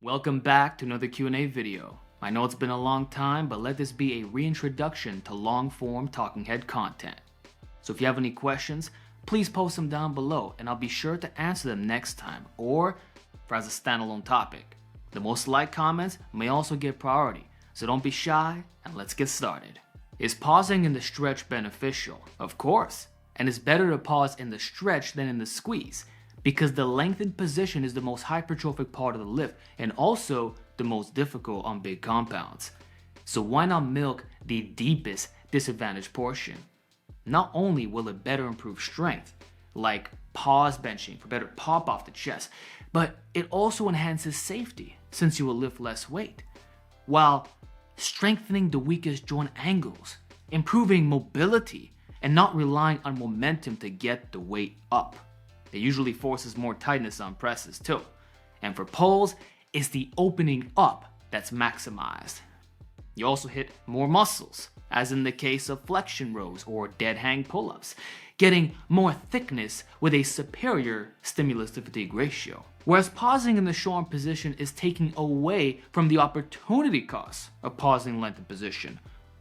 Welcome back to another Q&A video. I know it's been a long time, but let this be a reintroduction to long-form talking head content. So if you have any questions, please post them down below and I'll be sure to answer them next time or for as a standalone topic. The most liked comments may also get priority, so don't be shy and let's get started. Is pausing in the stretch beneficial? Of course, and it's better to pause in the stretch than in the squeeze, because the lengthened position is the most hypertrophic part of the lift and also the most difficult on big compounds. So why not milk the deepest disadvantaged portion? Not only will it better improve strength, like pause benching for better pop off the chest, but it also enhances safety since you will lift less weight, while strengthening the weakest joint angles, improving mobility, and not relying on momentum to get the weight up. It usually forces more tightness on presses too. And for pulls, it's the opening up that's maximized. You also hit more muscles, as in the case of flexion rows or dead hang pull-ups, getting more thickness with a superior stimulus to fatigue ratio. Whereas pausing in the short position is taking away from the opportunity cost of pausing lengthened position.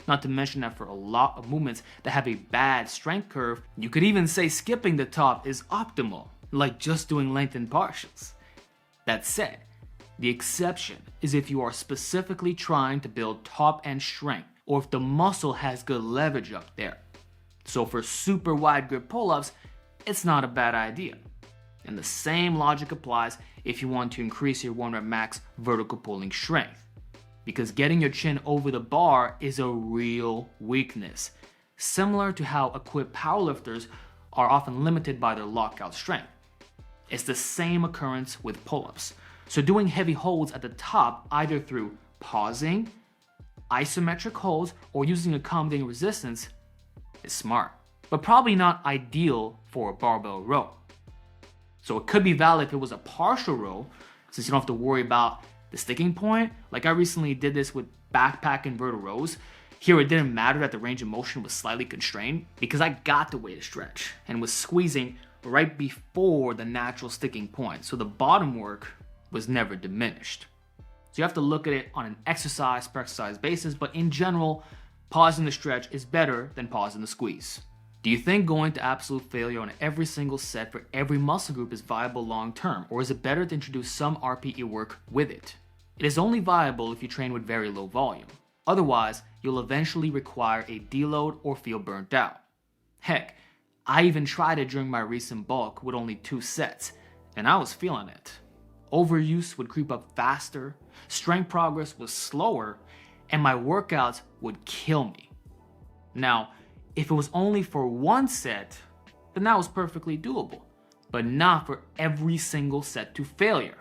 Not to mention that for a lot of movements that have a bad strength curve, you could even say skipping the top is optimal, like just doing lengthened partials. That said, the exception is if you are specifically trying to build top end strength or if the muscle has good leverage up there. So for super wide grip pull-ups, it's not a bad idea. And the same logic applies if you want to increase your 1 rep max vertical pulling strength, because getting your chin over the bar is a real weakness, similar to how equipped powerlifters are often limited by their lockout strength. It's the same occurrence with pull-ups. So doing heavy holds at the top either through pausing, isometric holds, or using accommodating resistance is smart, but probably not ideal for a barbell row. So it could be valid if it was a partial row, since you don't have to worry about the sticking point. Like I recently did this with backpack inverted rows. Here it didn't matter that the range of motion was slightly constrained because I got the way to stretch and was squeezing right before the natural sticking point, so the bottom work was never diminished. So you have to look at it on an exercise per exercise basis, but in general, pausing the stretch is better than pausing the squeeze. Do you think going to absolute failure on every single set for every muscle group is viable long term, or is it better to introduce some RPE work with it? It is only viable if you train with very low volume. Otherwise, you'll eventually require a deload or feel burnt out. Heck, I even tried it during my recent bulk with only 2 sets, and I was feeling it. Overuse would creep up faster, strength progress was slower, and my workouts would kill me. Now, if it was only for 1 set, then that was perfectly doable, but not for every single set to failure.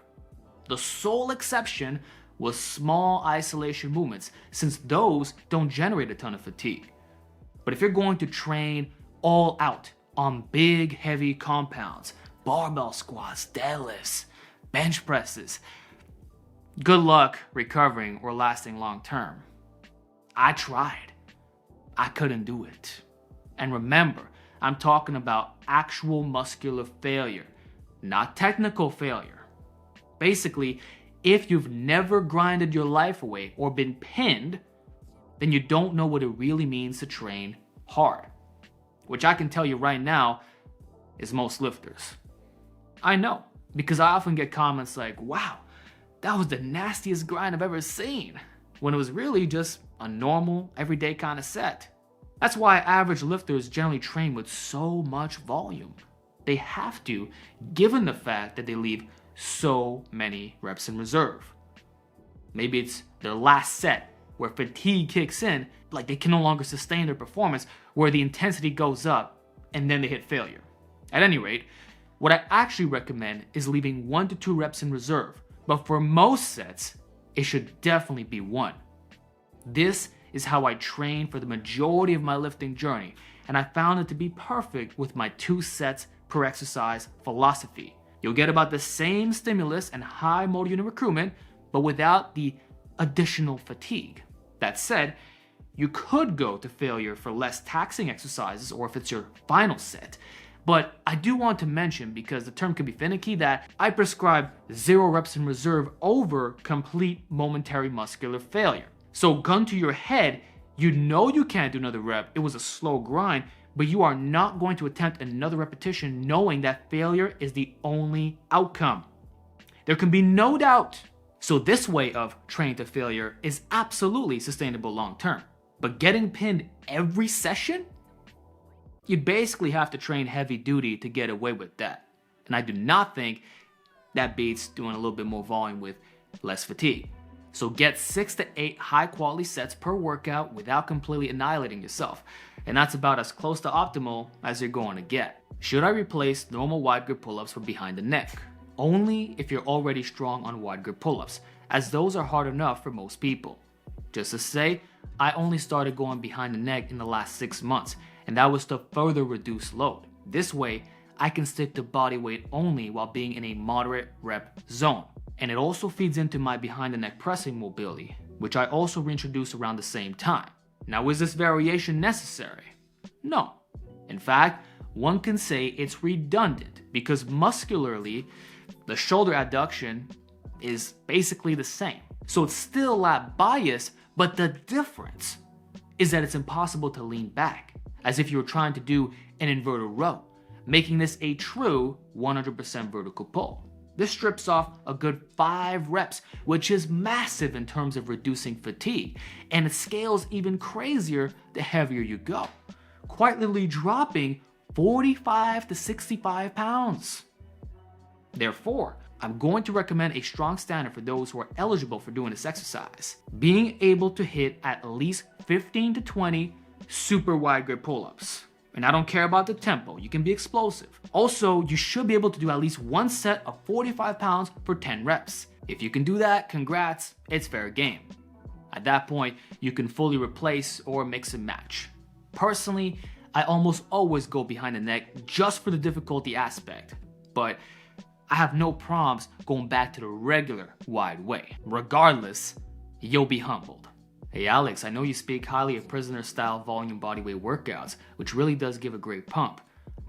The sole exception was small isolation movements, since those don't generate a ton of fatigue. But if you're going to train all out on big, heavy compounds, barbell squats, deadlifts, bench presses, good luck recovering or lasting long term. I tried. I couldn't do it. And remember, I'm talking about actual muscular failure, not technical failure. Basically, if you've never grinded your life away or been pinned, then you don't know what it really means to train hard, which I can tell you right now is most lifters. I know, because I often get comments like, wow, that was the nastiest grind I've ever seen, when it was really just a normal, everyday kind of set. That's why average lifters generally train with so much volume. They have to, given the fact that they leave so many reps in reserve. Maybe it's their last set where fatigue kicks in, like they can no longer sustain their performance, where the intensity goes up and then they hit failure. At any rate, what I actually recommend is leaving 1 to 2 reps in reserve, but for most sets, it should definitely be 1. This is how I trained for the majority of my lifting journey, and I found it to be perfect with my 2 sets per exercise philosophy. You'll get about the same stimulus and high motor unit recruitment, but without the additional fatigue. That said, you could go to failure for less taxing exercises or if it's your final set, But I do want to mention, because the term can be finicky, that I prescribe 0 reps in reserve over complete momentary muscular failure. So gun to your head, you know you can't do another rep, it was a slow grind, but you are not going to attempt another repetition knowing that failure is the only outcome. There can be no doubt. So this way of training to failure is absolutely sustainable long term. But getting pinned every session? You basically have to train heavy duty to get away with that. And I do not think that beats doing a little bit more volume with less fatigue. So get 6 to 8 high quality sets per workout without completely annihilating yourself. And that's about as close to optimal as you're going to get. Should I replace normal wide grip pull-ups for behind the neck? Only if you're already strong on wide grip pull-ups, as those are hard enough for most people. Just to say, I only started going behind the neck in the last 6 months, and that was to further reduce load. This way, I can stick to body weight only while being in a moderate rep zone. And it also feeds into my behind the neck pressing mobility, which I also reintroduced around the same time. Now, is this variation necessary? No. In fact, one can say it's redundant because muscularly, the shoulder adduction is basically the same. So it's still lat bias, but the difference is that it's impossible to lean back, as if you were trying to do an inverted row, making this a true 100% vertical pull. This strips off a good 5 reps, which is massive in terms of reducing fatigue, and it scales even crazier the heavier you go, quite literally dropping 45 to 65 pounds. Therefore, I'm going to recommend a strong standard for those who are eligible for doing this exercise. Being able to hit at least 15 to 20 super wide grip pull-ups. And I don't care about the tempo, you can be explosive. Also, you should be able to do at least 1 set of 45 pounds for 10 reps. If you can do that, congrats, it's fair game. At that point, you can fully replace or mix and match. Personally, I almost always go behind the neck just for the difficulty aspect, but I have no problems going back to the regular wide way. Regardless, you'll be humbled. Hey Alex, I know you speak highly of prisoner-style volume bodyweight workouts, which really does give a great pump.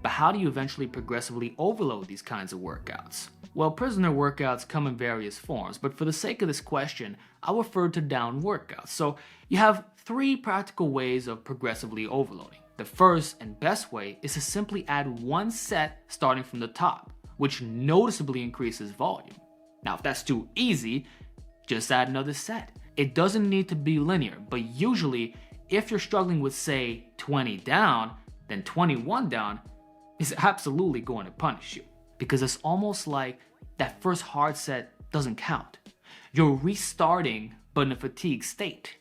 But how do you eventually progressively overload these kinds of workouts? Well, prisoner workouts come in various forms, but for the sake of this question, I'll refer to down workouts. So you have 3 practical ways of progressively overloading. The first and best way is to simply add 1 set starting from the top, which noticeably increases volume. Now, if that's too easy, just add another set. It doesn't need to be linear, but usually, if you're struggling with, say, 20 down, then 21 down is absolutely going to punish you. Because it's almost like that first hard set doesn't count. You're restarting, but in a fatigued state.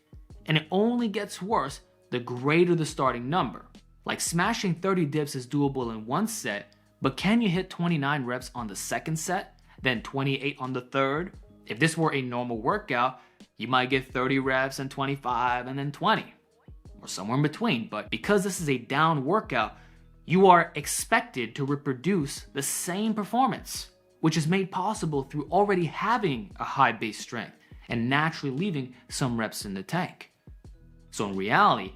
And it only gets worse the greater the starting number. Like smashing 30 dips is doable in 1 set, but can you hit 29 reps on the 2nd set, then 28 on the 3rd? If this were a normal workout, you might get 30 reps and 25 and then 20, or somewhere in between. But because this is a down workout, you are expected to reproduce the same performance, which is made possible through already having a high base strength and naturally leaving some reps in the tank. So in reality,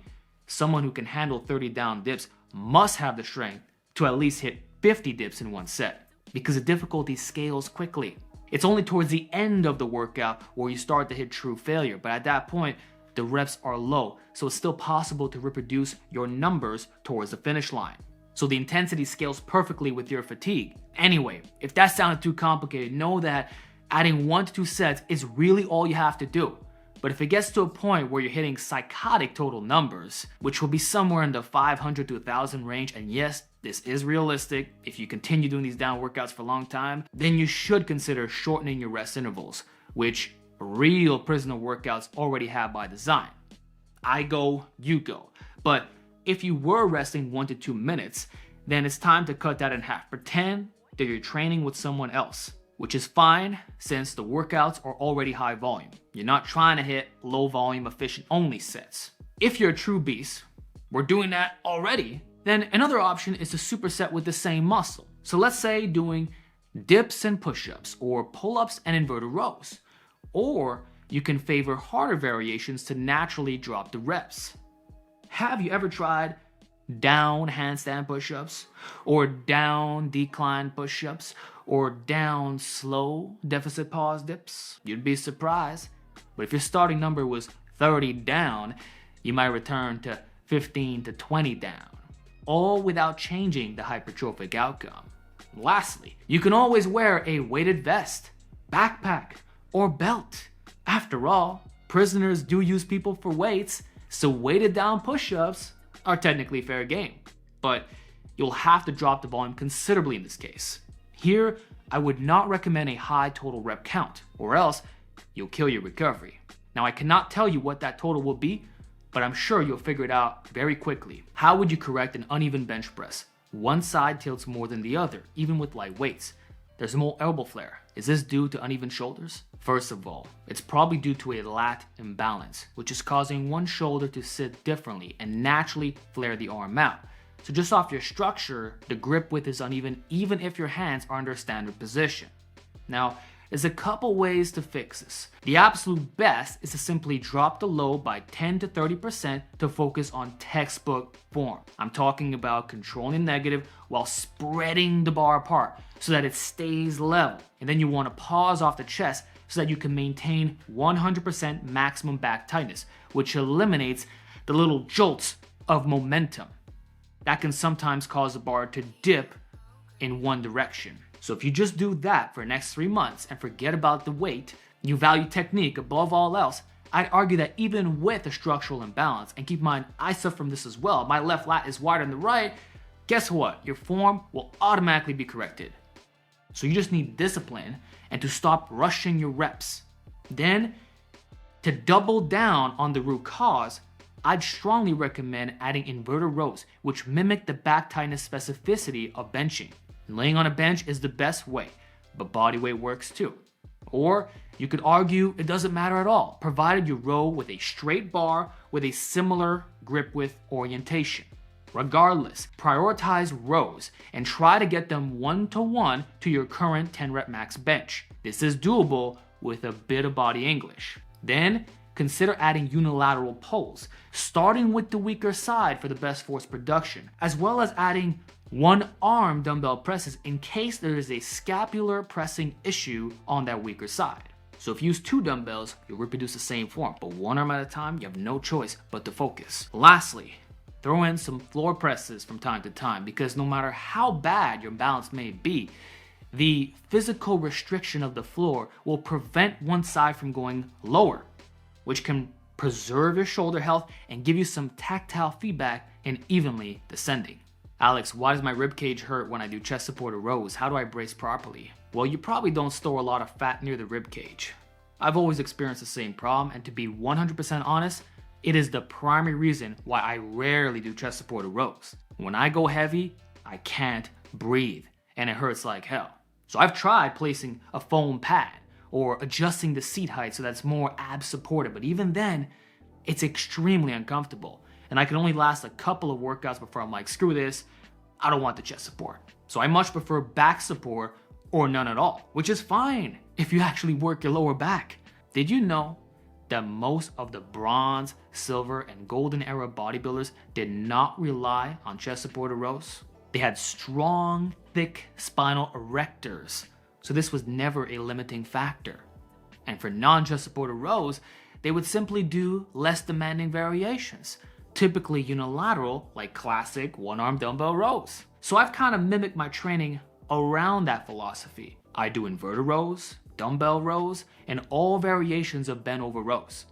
someone who can handle 30 down dips must have the strength to at least hit 50 dips in 1 set, because the difficulty scales quickly. It's only towards the end of the workout where you start to hit true failure, but at that point, the reps are low, so it's still possible to reproduce your numbers towards the finish line. So the intensity scales perfectly with your fatigue. Anyway, if that sounded too complicated, know that adding 1 to 2 sets is really all you have to do. But if it gets to a point where you're hitting psychotic total numbers, which will be somewhere in the 500 to 1,000 range, and yes, this is realistic if you continue doing these down workouts for a long time, then you should consider shortening your rest intervals, which real prisoner workouts already have by design. I go, you go. But if you were resting 1 to 2 minutes, then it's time to cut that in half. Pretend that you're training with someone else, which is fine since the workouts are already high volume. You're not trying to hit low volume efficient only sets. If you're a true beast, we're doing that already, then another option is to superset with the same muscle. So let's say doing dips and push-ups, or pull-ups and inverted rows. Or you can favor harder variations to naturally drop the reps. Have you ever tried down handstand push-ups, or down decline push-ups, or down slow deficit pause dips? You'd be surprised. But if your starting number was 30 down, you might return to 15 to 20 down, all without changing the hypertrophic outcome. Lastly, you can always wear a weighted vest, backpack, or belt. After all, prisoners do use people for weights, so weighted down push-ups are technically fair game. But you'll have to drop the volume considerably in this case. Here, I would not recommend a high total rep count, or else you'll kill your recovery. Now, I cannot tell you what that total will be, but I'm sure you'll figure it out very quickly. How would you correct an uneven bench press? One side tilts more than the other, even with light weights. There's more elbow flare. Is this due to uneven shoulders? First of all, it's probably due to a lat imbalance, which is causing one shoulder to sit differently and naturally flare the arm out. So just off your structure, the grip width is uneven even if your hands are under a standard position. Now, there's a couple ways to fix this. The absolute best is to simply drop the load by 10 to 30% to focus on textbook form. I'm talking about controlling the negative while spreading the bar apart so that it stays level. And then you want to pause off the chest so that you can maintain 100% maximum back tightness, which eliminates the little jolts of momentum. That can sometimes cause the bar to dip in one direction. So if you just do that for the next 3 months and forget about the weight, you value technique above all else, I'd argue that even with a structural imbalance, and keep in mind, I suffer from this as well, my left lat is wider than the right, guess what? Your form will automatically be corrected. So you just need discipline and to stop rushing your reps. Then, to double down on the root cause, I'd strongly recommend adding inverted rows, which mimic the back tightness specificity of benching. Laying on a bench is the best way, but body weight works too. Or you could argue it doesn't matter at all, provided you row with a straight bar with a similar grip width orientation. Regardless, prioritize rows and try to get them 1-to-1 to your current 10 rep max bench. This is doable with a bit of body English. Then, consider adding unilateral pulls, starting with the weaker side for the best force production, as well as adding one-arm dumbbell presses in case there is a scapular pressing issue on that weaker side. So if you use 2 dumbbells, you'll reproduce the same form, but 1 arm at a time, you have no choice but to focus. Lastly, throw in some floor presses from time to time, because no matter how bad your balance may be, the physical restriction of the floor will prevent one side from going lower, which can preserve your shoulder health and give you some tactile feedback in evenly descending. Alex, why does my ribcage hurt when I do chest supported rows? How do I brace properly? Well, you probably don't store a lot of fat near the ribcage. I've always experienced the same problem, and to be 100% honest, it is the primary reason why I rarely do chest supported rows. When I go heavy, I can't breathe, and it hurts like hell. So I've tried placing a foam pad or adjusting the seat height so that's more ab supported, but even then, it's extremely uncomfortable. And I can only last a couple of workouts before I'm like, screw this, I don't want the chest support. So I much prefer back support or none at all, which is fine if you actually work your lower back. Did you know that most of the bronze, silver, and golden era bodybuilders did not rely on chest supported rows? They had strong, thick spinal erectors, so this was never a limiting factor. And for non-chest supported rows, they would simply do less demanding variations, typically unilateral, like classic one-arm dumbbell rows. So I've kind of mimicked my training around that philosophy. I do inverted rows, dumbbell rows, and all variations of bent over rows.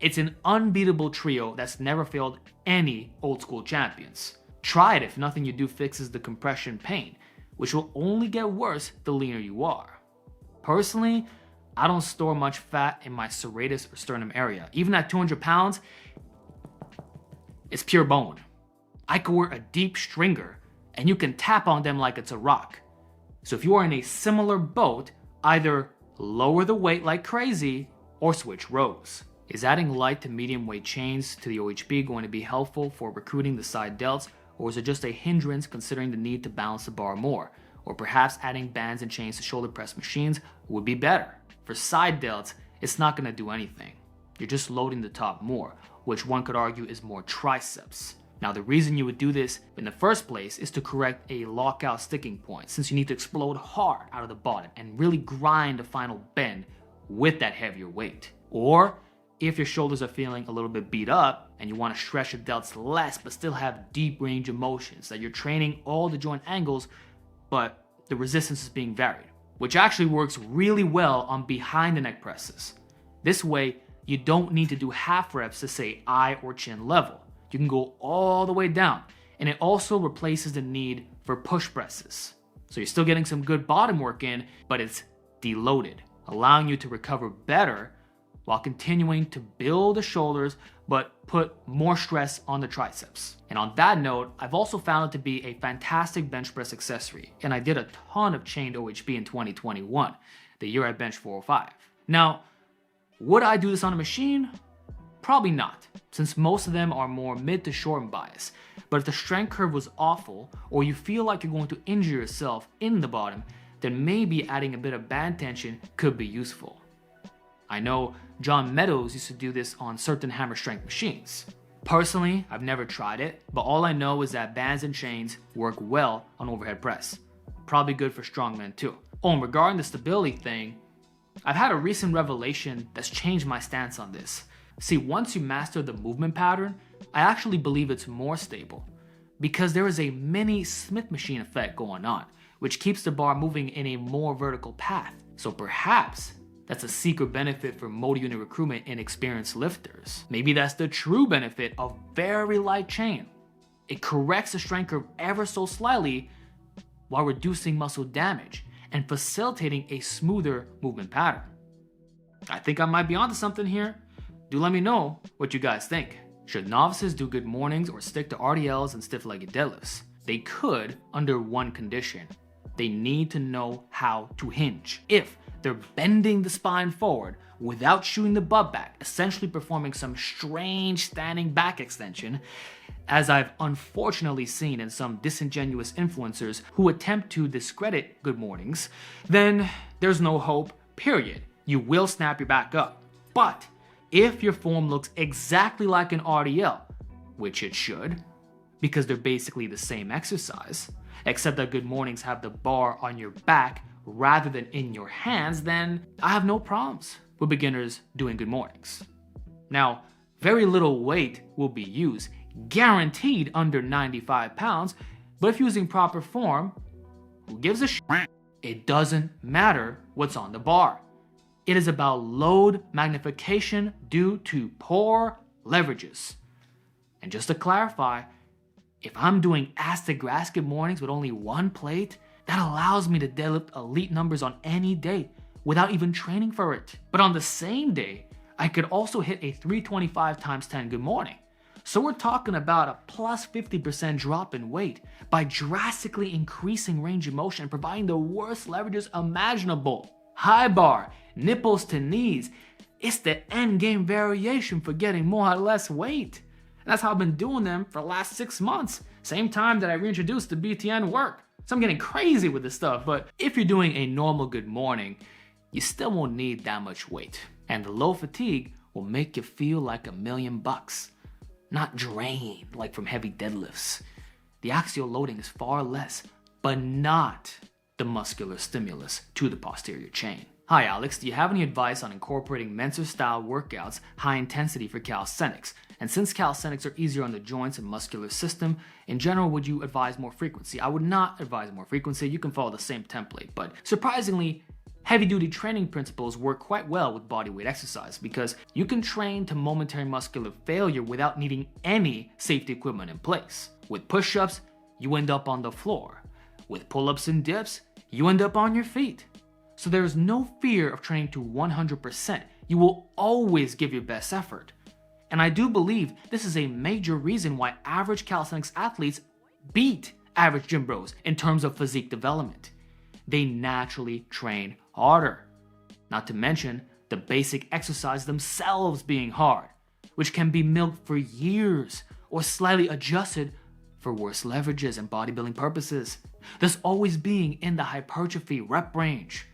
It's an unbeatable trio that's never failed any old school champions. Try it if nothing you do fixes the compression pain, which will only get worse the leaner you are. Personally, I don't store much fat in my serratus or sternum area. Even at 200 pounds, it's pure bone. I could wear a deep stringer and you can tap on them like it's a rock. So if you are in a similar boat, either lower the weight like crazy or switch rows. Is adding light to medium weight chains to the OHB going to be helpful for recruiting the side delts, or is it just a hindrance considering the need to balance the bar more? Or perhaps adding bands and chains to shoulder press machines would be better. For side delts, it's not going to do anything. You're just loading the top more, which one could argue is more triceps. Now, the reason you would do this in the first place is to correct a lockout sticking point, since you need to explode hard out of the bottom and really grind the final bend with that heavier weight. Or if your shoulders are feeling a little bit beat up and you want to stretch your delts less but still have deep range of motions, that you're training all the joint angles but the resistance is being varied, which actually works really well on behind the neck presses. This way, you don't need to do half reps to say eye or chin level. You can go all the way down, and it also replaces the need for push presses. So you're still getting some good bottom work in, but it's deloaded, allowing you to recover better while continuing to build the shoulders but put more stress on the triceps. And on that note, I've also found it to be a fantastic bench press accessory, and I did a ton of chained OHP in 2021, the year I benched 405. Now, would I do this on a machine? Probably not, since most of them are more mid to short in bias. But if the strength curve was awful, or you feel like you're going to injure yourself in the bottom, then maybe adding a bit of band tension could be useful. I know John Meadows used to do this on certain hammer strength machines. Personally, I've never tried it, but all I know is that bands and chains work well on overhead press. Probably good for strongmen too. Oh, and regarding the stability thing, I've had a recent revelation that's changed my stance on this. See, once you master the movement pattern, I actually believe it's more stable, because there is a mini Smith machine effect going on, which keeps the bar moving in a more vertical path. So perhaps that's a secret benefit for multi-unit recruitment in experienced lifters. Maybe that's the true benefit of very light chain. It corrects the strength curve ever so slightly while reducing muscle damage and facilitating a smoother movement pattern. I think I might be onto something here. Do let me know what you guys think. Should novices do good mornings or stick to RDLs and stiff-legged deadlifts? They could under one condition. They need to know how to hinge. If they're bending the spine forward without shooting the butt back, essentially performing some strange standing back extension, as I've unfortunately seen in some disingenuous influencers who attempt to discredit good mornings, then there's no hope, period. You will snap your back up. But if your form looks exactly like an RDL, which it should, because they're basically the same exercise, except that good mornings have the bar on your back rather than in your hands, then I have no problems with beginners doing good mornings. Now, very little weight will be used, guaranteed under 95 pounds, but if using proper form, who gives a shit? It doesn't matter what's on the bar. It is about load magnification due to poor leverages. And just to clarify, if I'm doing ass-to-grass good mornings with only one plate, that allows me to deadlift elite numbers on any day without even training for it. But on the same day, I could also hit a 325 times 10 good morning. So we're talking about a plus 50% drop in weight by drastically increasing range of motion and providing the worst leverages imaginable. High bar, nipples to knees, it's the end game variation for getting more or less weight. And that's how I've been doing them for the last 6 months. Same time that I reintroduced the BTN work. So I'm getting crazy with this stuff, but if you're doing a normal good morning, you still won't need that much weight. And the low fatigue will make you feel like $1,000,000, not drained like from heavy deadlifts. The axial loading is far less, but not the muscular stimulus to the posterior chain. Hi Alex, do you have any advice on incorporating Mentzer style workouts high intensity for calisthenics? And since calisthenics are easier on the joints and muscular system, in general, would you advise more frequency? I would not advise more frequency. You can follow the same template, but surprisingly, heavy-duty training principles work quite well with bodyweight exercise because you can train to momentary muscular failure without needing any safety equipment in place. With push-ups, you end up on the floor. With pull-ups and dips, you end up on your feet. So there is no fear of training to 100%. You will always give your best effort. And I do believe this is a major reason why average calisthenics athletes beat average gym bros in terms of physique development. They naturally train harder. Not to mention the basic exercises themselves being hard, which can be milked for years or slightly adjusted for worse leverages and bodybuilding purposes, thus always being in the hypertrophy rep range.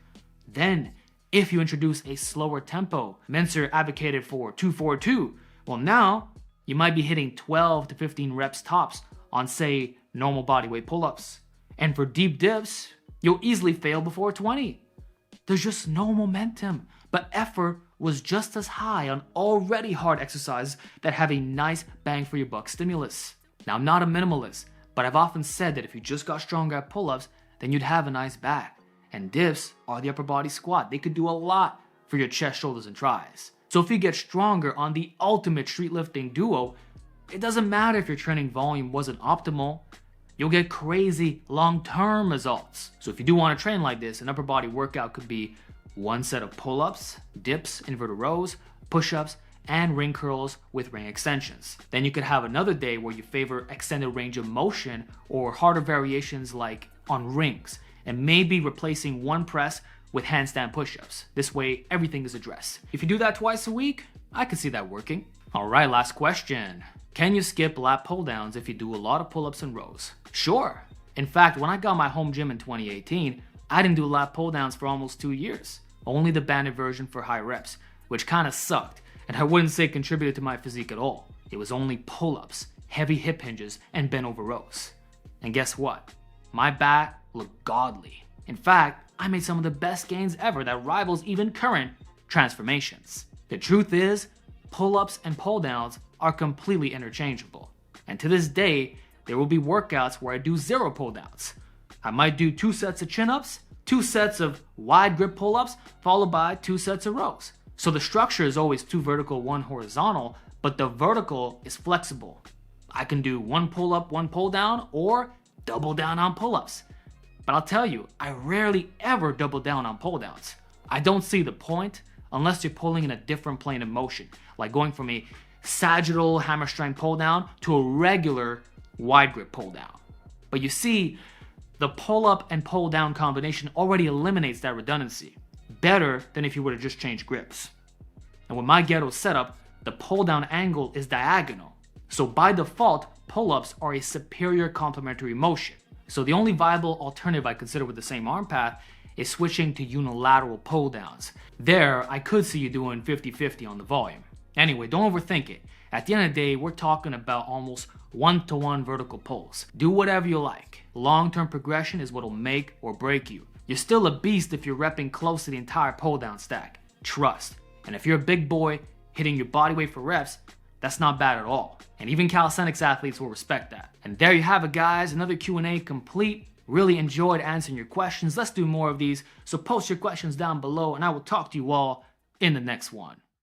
Then, if you introduce a slower tempo, Mentzer advocated for 242, well now, you might be hitting 12 to 15 reps tops on, say, normal bodyweight pull-ups. And for deep dips, you'll easily fail before 20. There's just no momentum, but effort was just as high on already hard exercises that have a nice bang for your buck stimulus. Now, I'm not a minimalist, but I've often said that if you just got stronger at pull-ups, then you'd have a nice back. And dips are the upper body squat. They could do a lot for your chest, shoulders, and tries. So if you get stronger on the ultimate street lifting duo, it doesn't matter if your training volume wasn't optimal. You'll get crazy long-term results. So if you do want to train like this, an upper body workout could be one set of pull-ups, dips, inverted rows, push-ups, and ring curls with ring extensions. Then you could have another day where you favor extended range of motion or harder variations like on rings, and maybe replacing one press with handstand push-ups. This way, everything is addressed. If you do that twice a week, I can see that working. All right, last question. Can you skip lat pull-downs if you do a lot of pull-ups and rows? Sure. In fact, when I got my home gym in 2018, I didn't do lat pull-downs for almost 2 years. Only the banded version for high reps, which kind of sucked, and I wouldn't say contributed to my physique at all. It was only pull-ups, heavy hip hinges, and bent over rows. And guess what? My back looked godly. In fact, I made some of the best gains ever that rivals even current transformations. The truth is, pull-ups and pull-downs are completely interchangeable. And to this day, there will be workouts where I do 0 pull-downs. I might do 2 sets of chin-ups, 2 sets of wide grip pull-ups, followed by 2 sets of rows. So the structure is always 2 vertical, 1 horizontal, but the vertical is flexible. I can do 1 pull-up, 1 pull-down, or double down on pull-ups. But I'll tell you, I rarely ever double down on pull-downs. I don't see the point unless you're pulling in a different plane of motion, like going from a sagittal hammer strength pull-down to a regular wide grip pull-down. But you see, the pull-up and pull-down combination already eliminates that redundancy, better than if you were to just change grips. And with my ghetto setup, the pull-down angle is diagonal. So by default, pull-ups are a superior complementary motion. So the only viable alternative I consider with the same arm path is switching to unilateral pull-downs. There, I could see you doing 50-50 on the volume. Anyway, don't overthink it. At the end of the day, we're talking about almost 1-to-1 vertical pulls. Do whatever you like. Long-term progression is what'll make or break you. You're still a beast if you're repping close to the entire pull-down stack. Trust. And if you're a big boy hitting your body weight for reps, that's not bad at all. And even calisthenics athletes will respect that. And there you have it, guys. Another Q&A complete. Really enjoyed answering your questions. Let's do more of these. So post your questions down below and I will talk to you all in the next one.